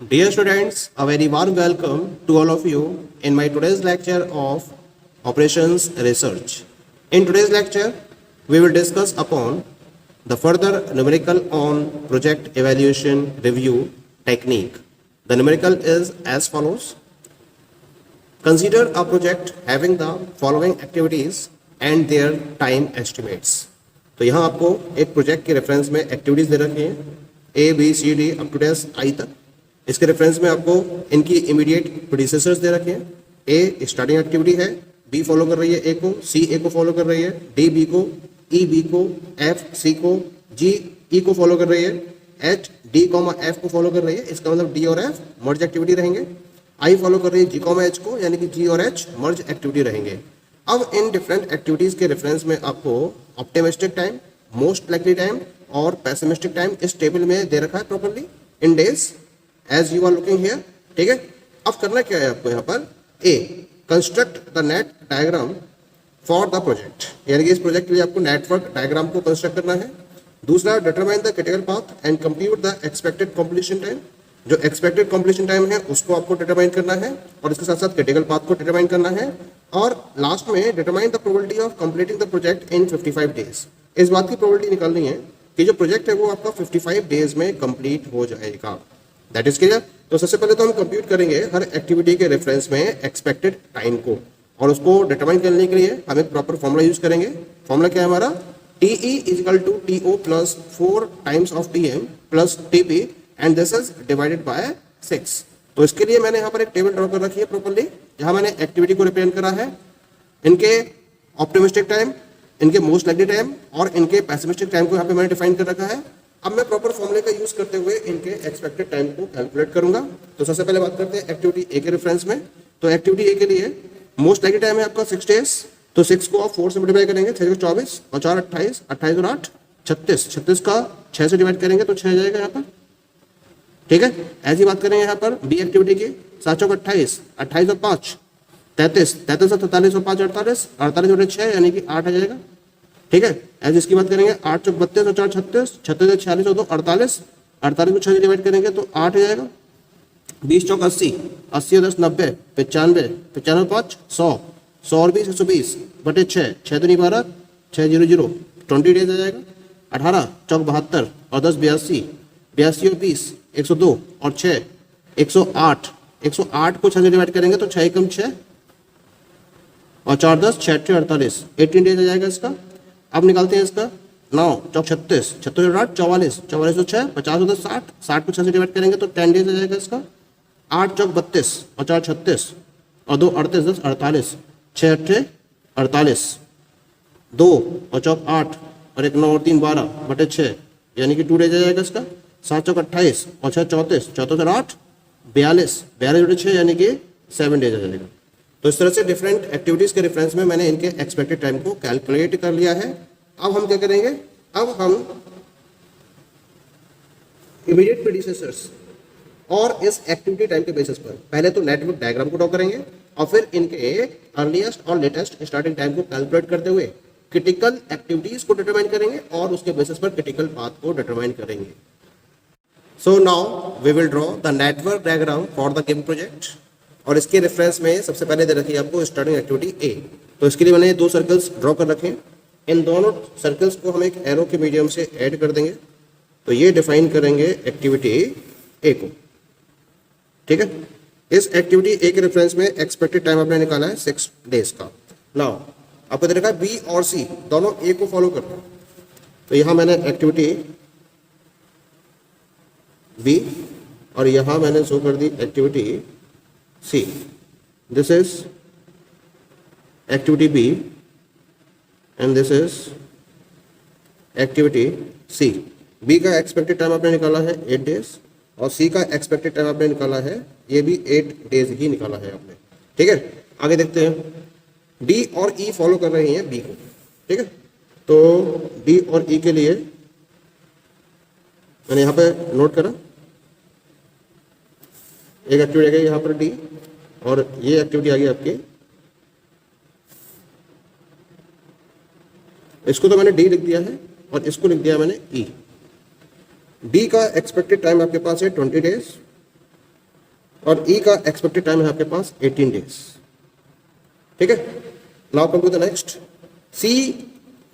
Dear students, a very warm welcome to all of you in my today's lecture of Operations Research. In today's lecture, we will discuss upon the further numerical on project evaluation review technique. The numerical is as follows. Consider a project having the following activities and their time estimates. तो यहाँ आपको एक project के reference में activities दे रखी हैं A B C D up to डेस आई तक. इसके रेफरेंस में आपको इनकी इमीडिएट प्रीडिसेसर्स दे रखे हैं. ए स्टार्टिंग एक्टिविटी है, बी फॉलो कर रही है ए को, सी ए को फॉलो कर रही है, डी बी को, ई बी को, एफ सी को, जी ई को फॉलो कर रही है, एच डी कॉमा एफ को फॉलो कर रही है. इसका मतलब डी और एफ मर्ज एक्टिविटी रहेंगे. आई फॉलो कर रही है जी कॉमा एच को, यानी कि जी और एच मर्ज एक्टिविटी रहेंगे. अब इन डिफरेंट एक्टिविटीज के रेफरेंस में आपको optimistic time, most likely time और पेसिमिस्टिक टाइम इस टेबल में दे रखा है properly in days as you are looking here. ठीक है. अब करना क्या है आपको यहाँ पर, A construct the net diagram for the project, यानी कि इस प्रोजेक्ट के लिए आपको नेटवर्क डायग्राम को कंस्ट्रक्ट करना है. दूसरा, determine the critical path and compute the expected completion time. जो एक्सपेक्टेड कंप्लीशन टाइम है उसको आपको डिटरमाइन करना है और इसके साथ साथ क्रिटिकल पाथ को डिटरमाइन करना है. और लास्ट में determine the probability of completing the project in 55 days. इस बात की प्रोबेबिलिटी निकालनी है कि जो प्रोजेक्ट है वो आपका 55 डेज में कंप्लीट हो जाएगा. That is clear. तो सबसे पहले तो हम कंप्यूट करेंगे हर एक्टिविटी के रेफरेंस में एक्सपेक्टेड टाइम को, और उसको डिटरमाइन करने के लिए हम एक प्रॉपर फॉर्मूला यूज करेंगे. फॉर्मूला क्या है हमारा, T E is equal to T O plus 4 times of T M plus T P and this is divided by 6. तो इसके लिए मैंने यहाँ पर एक टेबल ड्रॉ कर रखी है प्रॉपर्ली, जहाँ मैंने एक्टिविटी को रिप्रेजेंट करा है, इनके ऑप्टिमिस्टिक टाइम, इनके मोस्ट लाइकली टाइम और इनके पेसिमिस्टिक टाइम को यहाँ पे मैंने डिफाइन कर रखा है. अब मैं प्रॉपर फॉर्मूले का यूज करते हुए इनके एक्सपेक्टेड टाइम को कैलकुलेट करूंगा. तो सबसे पहले बात करते हैं एक्टिविटी ए के रेफरेंस में. तो एक्टिविटी ए के लिए मोस्ट लाइकली टाइम है आपका 6 डेज. तो 6 को आप 4 से मल्टीप्लाई करेंगे, 6 को 24 और 4 28, 28 और 8 36, 36 का 6 से डिवाइड करेंगे तो 6 जाएगा यहाँ पर. ठीक है. ऐसी बात करेंगे यहाँ पर बी एक्टिविटी की, 7 चौक 28, 28 और 5 33, 33 और 43 और 5 48, 48 और 6 यानी कि 8 आ जाएगा. ठीक है. ऐसे इसकी बात करेंगे 8 चौक 32 और 4 36, 36 और 46 और 2 48, 48 को 6 से डिवाइड करेंगे तो 8 आ जाएगा. 20 चौक 80, 80 और 10 90, 95, 95 और 5 100, 100 और 20 120 बटे 6, 6 तो नहीं 12, 6 0 0 20 डेज आ जाएगा. 18 चौक 72 और 10 82, 82 और 20 102 और 6 108, 108 को 6 से डिवाइड करेंगे तो 6 एकम 6 और 4 10 6 48, 18 डेज आ जाएगा इसका. अब निकालते हैं इसका 9 चौक 36, 36 और 8 44, 44 और 6 50 और 10 60, 60 को 6 से डिवाइड करेंगे तो 10 डेज आ जाएगा इसका. 8 चौक 32 और 4 36 और 2 38 10 48, 6 8 48, 2 और चौक 8 और 1 9 और 3 12 बटे 6 यानी कि 2 डेज आ जाएगा इसका. 7 चौक 28 और 6 34, 34 और 8 42, 42 बटे 6 यानी कि 7 डेज आ जाएगा. तो इस तरह से डिफरेंट एक्टिविटीज के रेफरेंस में मैंने इनके एक्सपेक्टेड टाइम को कैलकुलेट कर लिया है. अब हम क्या करेंगे, अब हम इमीडिएट प्रीडिसेसर्स और इस एक्टिविटी टाइम के बेसिस पर पहले तो नेटवर्क डायग्राम को ड्रॉ करेंगे और फिर इनके अर्लीस्ट और लेटेस्ट स्टार्टिंग टाइम को कैलकुलेट करते हुए क्रिटिकल एक्टिविटीज को डिटरमाइन करेंगे और उसके बेसिस पर क्रिटिकल पाथ को डिटरमाइन करेंगे. So now we will draw the network diagram for the given project. और इसके रेफरेंस में सबसे पहले दे रखी है आपको स्टार्टिंग एक्टिविटी ए. तो इसके लिए मैंने 2 सर्कल्स ड्रॉ कर रखे हैं. इन दोनों सर्कल्स को हम एक एरो के मीडियम से ऐड कर देंगे. तो ये डिफाइन करेंगे एक्टिविटी ए को. ठीक है. इस एक्टिविटी ए के रेफरेंस में एक्सपेक्टेड टाइम आपने निकाला है 6 डेज का. नाउ आपको दे रखा है बी और सी दोनों ए को फॉलो कर रहे हैं. तो यहाँ मैंने एक्टिविटी बी और यहाँ मैंने शो कर the activity C. This is activity B and this is activity C. B का expected time आपने निकाला है 8 days और C का expected time आपने निकाला है, ये भी 8 days ही निकाला है आपने. ठीक है. आगे देखते हैं. D और E फॉलो कर रही हैं B को. ठीक है. तो D और E के लिए मैंने यहाँ पे नोट करा एक एक्टिविटी आ गई यहाँ पर डी और ये एक्टिविटी आ गई आपकी, इसको तो मैंने डी लिख दिया है और इसको लिख दिया मैंने ई. डी का एक्सपेक्टेड टाइम आपके पास है 20 डेज और ई का एक्सपेक्टेड टाइम है आपके पास 18 डेज। ठीक है, now come to the next. C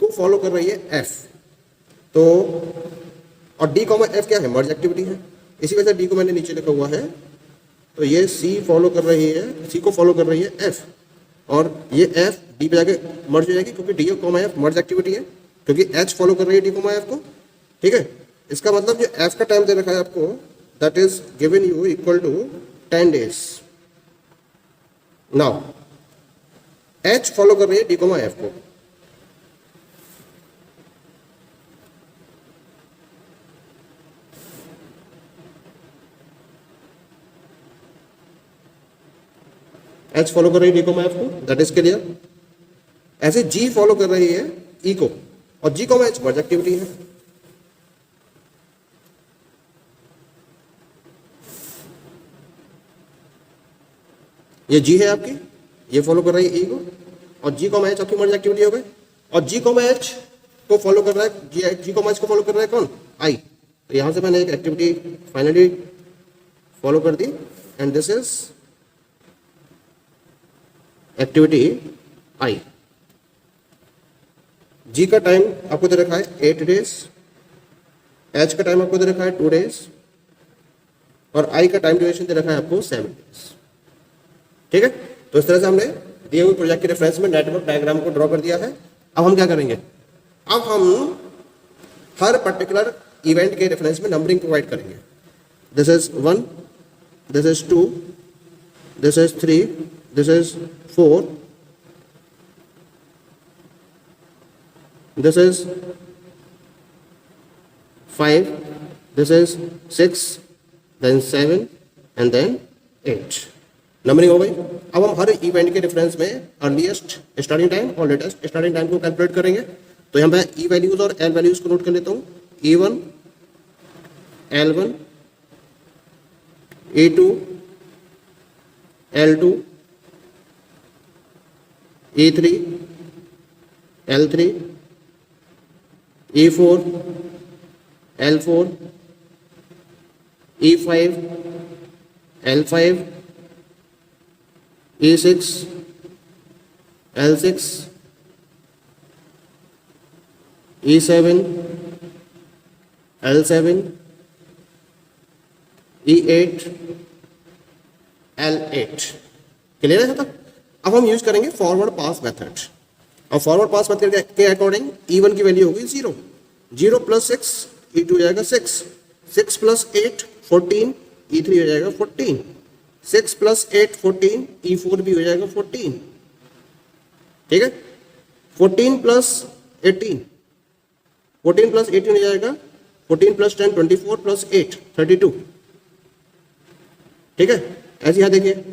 को फॉलो कर रही है एफ, तो और डी कॉमा एफ क्या है, मर्ज एक्टिविटी है, इसी वजह से डी को मैंने नीचे लिखा हुआ है। तो ये सी फॉलो कर रही है, सी को फॉलो कर रही है एफ, और ये एफ डी पे जाके मर्ज हो जाएगी क्योंकि D comma F merge activity है, क्योंकि एच फॉलो कर रही है डी कॉमा एफ को। ठीक है, इसका मतलब जो एफ का टाइम दे रखा है आपको, that is given you equal to 10 days. Now H follow कर रही है डी कॉमा एफ को, एच फॉलो कर रही है डी कॉमा एफ को, दैट इज क्लियर। ऐसे जी फॉलो कर रही है ई को, और G comma H merge activity है। ये जी है आपकी, ये फॉलो कर रही है ई को, और जी कॉमा एच आपकी मर्ज एक्टिविटी हो गई। और जी कॉमा एच को फॉलो कर रहा है, जी कॉमा एच को फॉलो कर रहा है कौन, आई। तो यहां से मैंने एक एक्टिविटी फाइनली फॉलो कर दी, एंड दिस इज एक्टिविटी आई। जी का टाइम आपको दे रखा है 8 डेज, एच का टाइम आपको दे रखा है 2 डेज, और आई का टाइम ड्यूरेशन दे रखा है आपको 7 डेज। ठीक है, तो इस तरह से हमने दिए हुए प्रोजेक्ट के रेफरेंस में नेटवर्क डायग्राम को ड्रॉ कर दिया है। अब हम क्या करेंगे, अब हम हर पर्टिकुलर इवेंट के रेफरेंस में नंबरिंग प्रोवाइड करेंगे। This is 1, this is 2, this is 3, this is 4, this is 5, this is 6, then 7 and then 8। Numbering हो गई। अब हम हर इवेंट के रेफरेंस में अर्लीस्ट स्टार्टिंग टाइम और लेटेस्ट स्टार्टिंग टाइम को कैलकुलेट करेंगे। तो यहाँ मैं ई वैल्यूज और एल वैल्यूज को नोट कर लेता हूँ। E1, L1, E2, L2, E3, L3, E4, L4, E5, L5, E6, L6, E7, L7, E8, L8। Clear है तक? अब हम यूज करेंगे फॉरवर्ड पास मेथड। और फॉरवर्ड पास मेथड के अकॉर्डिंग E1 की वैल्यू होगी 0, 0 प्लस 6 E2 हो जाएगा 6, 6 प्लस 8 14, E3 हो जाएगा 14, 6 प्लस 8 14, E4 भी हो जाएगा 14। ठीक है, 14 प्लस 18, 14 प्लस 18 हो जाएगा 14 प्लस 10 24 प्लस 8 32। ठीक है, ऐसे यहां देखिए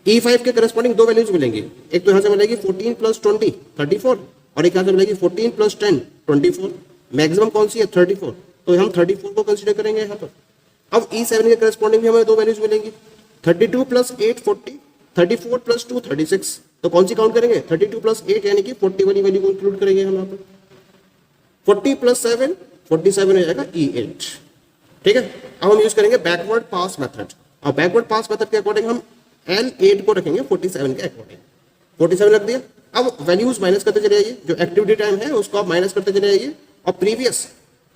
E5 के करस्पॉन्डिंग दो वैल्यूज मिलेंगी, एक तो यहां से मिलेगी 14 प्लस 20 34, और एक यहां से मिलेगी 14 प्लस 10 24। मैक्सिमम कौन सी है 34, तो हम 34 को कंसीडर करेंगे यहाँ पर। अब E7 के करस्पॉन्डिंग भी हमें दो वैल्यूज मिलेंगी, 32 प्लस 8 40, 34 प्लस 2 36। तो कौन सी काउंट करेंगे 32 प्लस 8 यानी कि 40 वाली वैल्यू को इंक्लूड करेंगे हम यहाँ पर। 40 प्लस 7 47 हो जाएगा E8। ठीक है, अब हम यूज करेंगे बैकवर्ड पास मेथड, और बैकवर्ड पास मेथड के अकॉर्डिंग हम L8 को रखेंगे 47 के अकॉर्डिंग। 47 रख दिया। अब वैल्यूज माइनस करते चले आइए, जो एक्टिविटी टाइम है उसको आप माइनस करते चले आइए, और प्रीवियस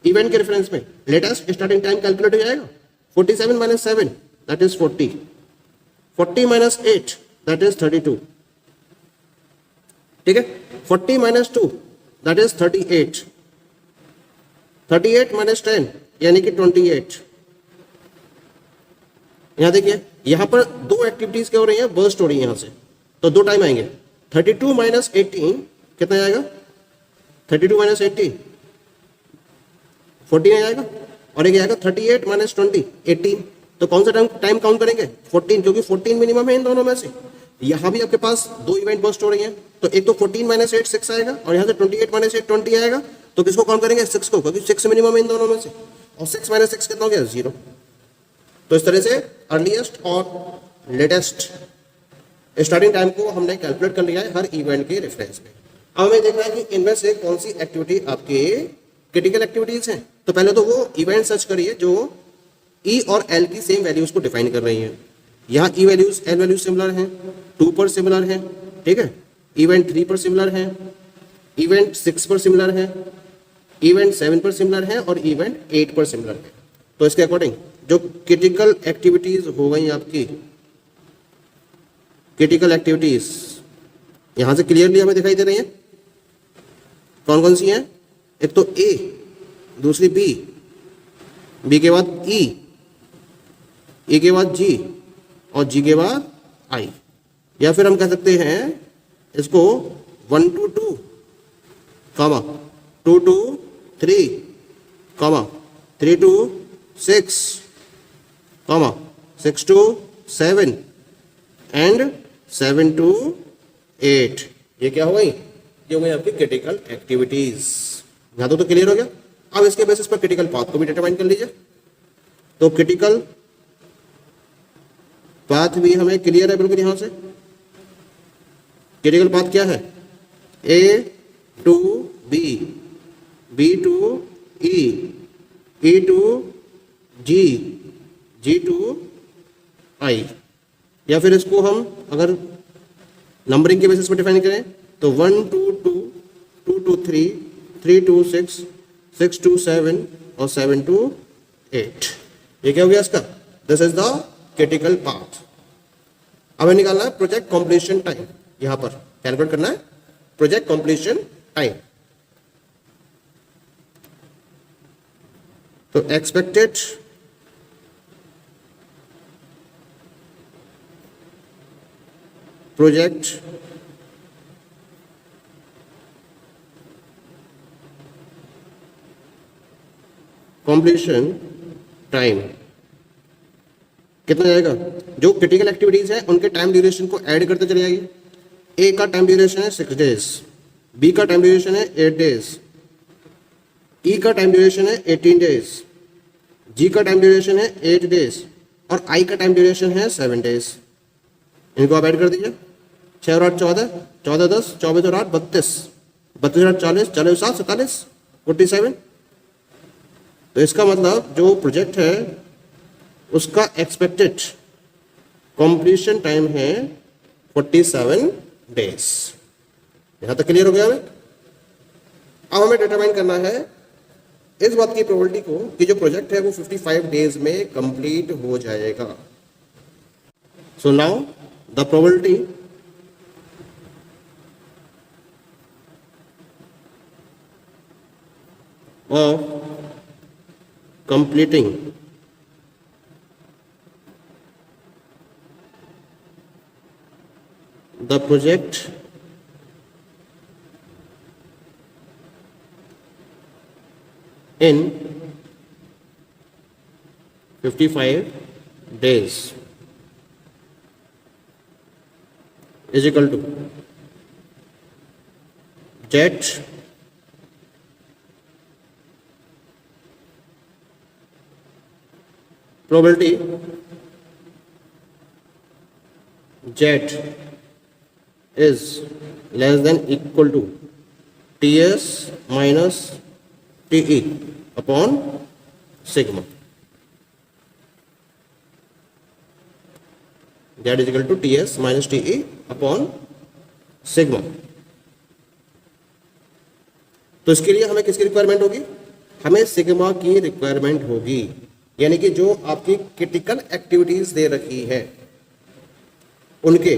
इवेंट के रेफरेंस में लेटेस्ट स्टार्टिंग टाइम कैलकुलेट हो जाएगा। 47 minus 7 that is 40, 40 minus 8 that is 32। ठीक है, 40 माइनस 2 दैट इज 38, 38 माइनस 10 यानी कि 28। यहां देखिए, यहां पर दो एक्टिविटीज क्या हो रही हैं, बर्स्ट हो रही है यहां से, तो दो टाइम आएंगे। 32 माइनस 18 कितना आएगा, 32 माइनस 18 14 आएगा, और एक आएगा 38 माइनस 20 18। तो कौन सा टाइम काउंट करेंगे 14, क्योंकि 14 मिनिमम है इन दोनों में से। यहां भी आपके पास दो इवेंट बर्स्ट हो रही हैं, तो एक तो 14 माइनस 8 6 आएगा, और यहां से 28 माइनस 8 20 आएगा। तो किसको काउंट करेंगे 6 को, क्योंकि 6 मिनिमम है इन दोनों में से, और 6 माइनस 6 कितना हो गया 0। तो इस तरह से अर्लीस्ट और लेटेस्ट स्टार्टिंग टाइम को हमने कैलकुलेट कर लिया है हर इवेंट के रेफरेंस में। अब हमें देखना है कि इनमें से कौन सी एक्टिविटी आपके क्रिटिकल एक्टिविटीज हैं। तो पहले तो वो इवेंट सर्च करिए जो ई और एल की सेम वैल्यूज को डिफाइन कर रही हैं। यहाँ ई वैल्यूज एन वैल्यूज सिमिलर हैं, 2 पर सिमिलर हैं, ठीक है, इवेंट 3 पर सिमिलर हैं, इवेंट 6 पर सिमिलर है, इवेंट 7 पर सिमिलर है और इवेंट 8 पर सिमिलर है। तो इसके अकॉर्डिंग जो क्रिटिकल एक्टिविटीज हो गई आपकी, क्रिटिकल एक्टिविटीज यहां से क्लियरली हमें दिखाई दे रही है। कौन कौन सी हैं? एक तो ए, दूसरी बी, बी के बाद ई, ई के बाद जी और जी के बाद आई। या फिर हम कह सकते हैं इसको 1 to 2, 2 to 3, 3 to 6, 6 to 7 and 7 to 8। ये क्या हो गई? ये हो गई आपकी क्रिटिकल एक्टिविटीज। यहां तो क्लियर हो गया। अब इसके बेसिस पर क्रिटिकल पाथ को भी डिटरमाइन कर लीजिए। तो क्रिटिकल पाथ भी हमें क्लियर है बिल्कुल। यहां से क्रिटिकल पाथ क्या है? A to B, B to E, E to G, G to I। या फिर इसको हम अगर नंबरिंग के बेसिस पर डिफाइन करें तो 1 to 2, 2 to 3, 3 to 6, 6 to 7 और 7 to 8। ये क्या हो गया इसका? This is the critical path. अब हमें निकालना है प्रोजेक्ट कंप्लीशन टाइम। यहां पर कैलकुलेट करना है प्रोजेक्ट कंप्लीशन टाइम। तो एक्सपेक्टेड प्रोजेक्ट कंप्लीशन टाइम कितना जाएगा? जो क्रिटिकल एक्टिविटीज है उनके टाइम ड्यूरेशन को ऐड करते चले जाइए। ए का टाइम ड्यूरेशन है 6 डेज, बी का टाइम ड्यूरेशन है 8 डेज, ई का टाइम ड्यूरेशन है 18 डेज, जी का टाइम ड्यूरेशन है 8 डेज और आई का टाइम ड्यूरेशन है 7 डेज। इनको आप ऐड कर दीजिए। 6 और 8 14, 14 10, 24 और 8 32, 32 और 8 40, 40 7 47, 47। तो इसका मतलब जो प्रोजेक्ट है उसका एक्सपेक्टेड कंप्लीशन टाइम है 47 डेज। यहां तक क्लियर हो गया हमें। अब हमें डिटरमाइन करना है इस बात की प्रोबेबिलिटी को कि जो प्रोजेक्ट है वो 55 डेज में कंप्लीट हो जाएगा। So now the probability of completing the project in 55 days is equal to Z probability Z is less than equal to TS minus TE upon sigma. Z is equal to TS minus TE upon sigma. तो इसके लिए हमें किसकी requirement होगी? हमें sigma की requirement होगी। यानी कि जो आपकी क्रिटिकल एक्टिविटीज दे रखी है उनके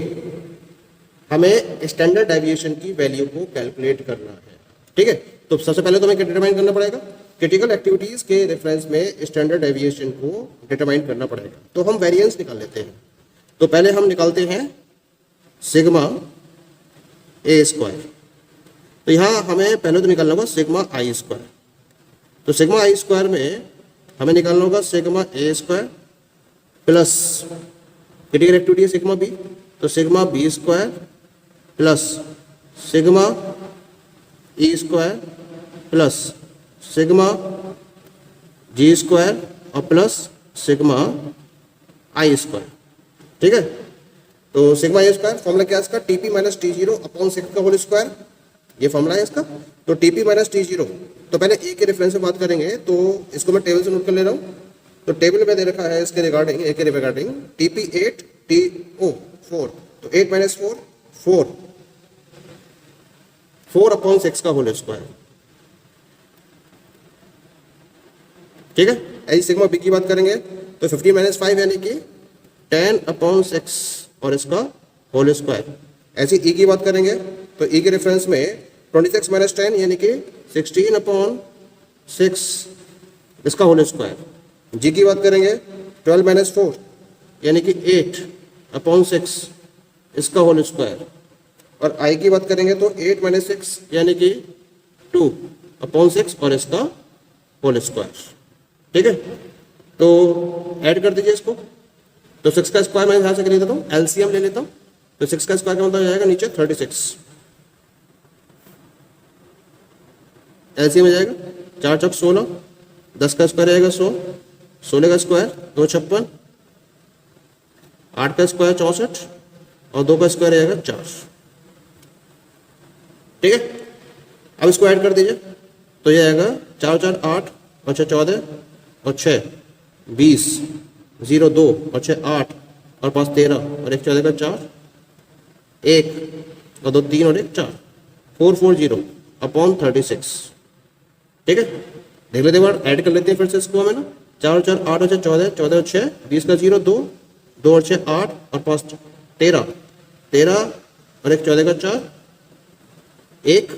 हमें स्टैंडर्ड डेविएशन की वैल्यू को कैलकुलेट करना है। ठीक है, तो सबसे पहले तो हमें डिटरमाइन करना पड़ेगा क्रिटिकल एक्टिविटीज के रेफरेंस में स्टैंडर्ड डेविएशन को डिटरमाइन करना पड़ेगा। तो हम वेरिएंस निकाल लेते हैं। तो पहले हम निकालते हैं सिग्मा ए स्क्वायर। तो यहाँ हमें पहले तो निकालना होगा सिग्मा आई स्क्वायर। तो सिग्मा आई स्क्वायर में हमें निकालना होगा sigma A square plus critical activity है सिग्मा बी, तो sigma B square plus sigma E square plus sigma G square और प्लस सिग्मा आई स्क्वायर। ठीक है, तो सिग्मा ए स्क्वायर फॉर्मूला क्या है इसका? TP minus T zero upon sigma का होल स्क्वायर, ये फॉर्मूला है इसका। तो टीपी माइनस टी जीरो, तो पहले ए के रेफरेंस में बात करेंगे तो इसको मैं टेबल से नोट कर ले रहा हूँ। तो टेबल में दे रखा है इसके रिगार्डिंग, ए के रिगार्डिंग टीपी 8 टी ओ 4, तो 8 माइनस 4 4 4 अपॉन 6 का होल स्क्वायर। ठीक है, ऐसी सिग्मा बी की बात करेंगे तो 15 माइनस 5 यानी कि 10 अपॉन 6 और इसका होल स्क्वायर। ऐसी ई की बात करेंगे तो ई के रेफरेंस में 26 माइनस 10 यानी कि 16 अपॉन 6 इसका होल स्क्वायर। जी की बात करेंगे 12 माइनस 4 यानी कि 8 अपॉन 6 इसका होल स्क्वायर। और आई की बात करेंगे तो 8 माइनस 6 यानी कि 2 अपॉन 6 और इसका होल स्क्वायर। ठीक है, तो ऐड कर दीजिए इसको। तो 6 का स्क्वायर मैं यहां से कर लेता हूँ, एलसीएम ले लेता हूँ। तो 6 का स्क्वायर का मतलब जाएगा नीचे 36, एलसीएम में जाएगा 4 चौक 16, 10 का स्क्वायर आएगा 100, 16 का स्क्वायर 2 56, 8 का स्क्वायर 64 और 2 का स्क्वायर आएगा 4। ठीक है, अब इसको ऐड कर दीजिए तो ये आएगा 4 4 8 और 6 14 और 6 20, 0 2 और 6 8 और 5 13 और 1 14 का 4, 1 और 2 3 और 1 4, 440 अपॉन 36। ठीक है, देख लेते हैं, ऐड कर लेते हैं फिर से इसको हमें ना। 4 4 8 और 6 14, 14 और 6 20 का 0 2, 2 और 6 8 और 5 13, 13 और 1 14 का 4, 1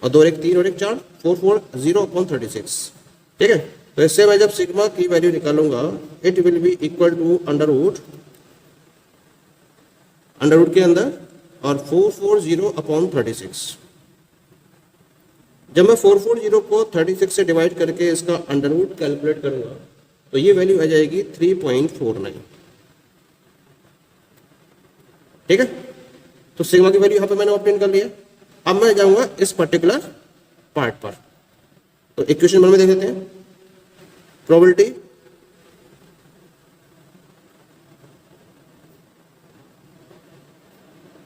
और 2 और 1 3 और 1 4, 440 अपॉन 36। ठीक है, तो इससे मैं जब सिग्मा की वैल्यू निकालूंगा it will be equal to under root के अंदर और 440 अपॉन 36। जब मैं 440 को 36 से डिवाइड करके इसका अंडर रूट कैलकुलेट करूंगा तो ये वैल्यू आ जाएगी 3.49। ठीक है, तो सिग्मा की वैल्यू यहां पे मैंने ऑब्टेन कर लिया। अब मैं जाऊंगा इस पर्टिकुलर पार्ट पर। तो इक्वेशन में देख लेते हैं, probability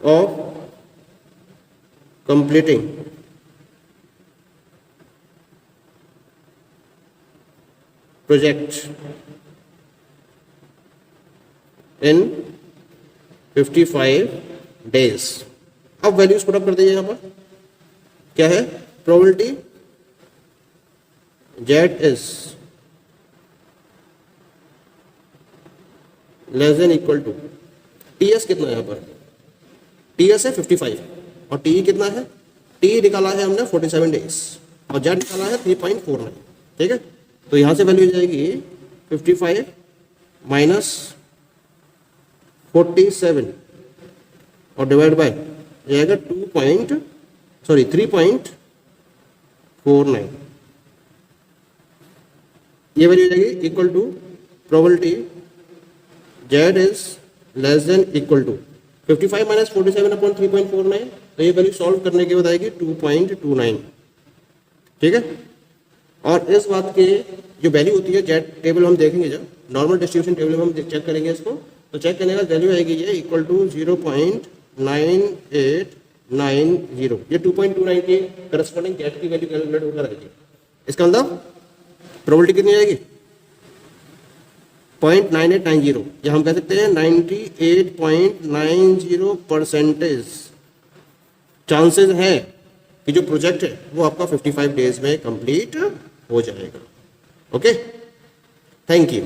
of completing project in 55 days. अब वैल्यूज पुट अप कर दीजिए। यहां पर क्या है, probability Z is less than equal to TS कितना है, यहाँ पर टीएस है 55 और टी कितना है, टी निकाला है हमने 47 डेज और जेड निकाला है 3.49। ठीक है, तो यहां से वैल्यू जाएगी 55 माइनस 47 और डिवाइड बाय जाएगा 3.49। ये वैल्यू जाएगी equal to probability Z is less than equal to 55 minus 47 upon 3.49। तो ये वैल्यू सॉल्व करने के बाद आएगी 2.29। ठीक है, और इस बात की जो वैल्यू होती है जेड टेबल हम देखेंगे, जब नॉर्मल डिस्ट्रीब्यूशन टेबल में हम चेक करेंगे इसको, तो चेक करने का वैल्यू आएगी ये इक्वल टू 0.9890। ये 2.29 के करस्पॉन्डिंग जेड की वैल्यू कैलकुलेट होकर आएगी। इसका मतलब प्रोबेबिलिटी कितनी आएगी 0.9890, या हम कह सकते हैं 98.90% चांसेस है कि जो प्रोजेक्ट है वो आपका 55 डेज में कंप्लीट हो जाएगा। Okay, thank you.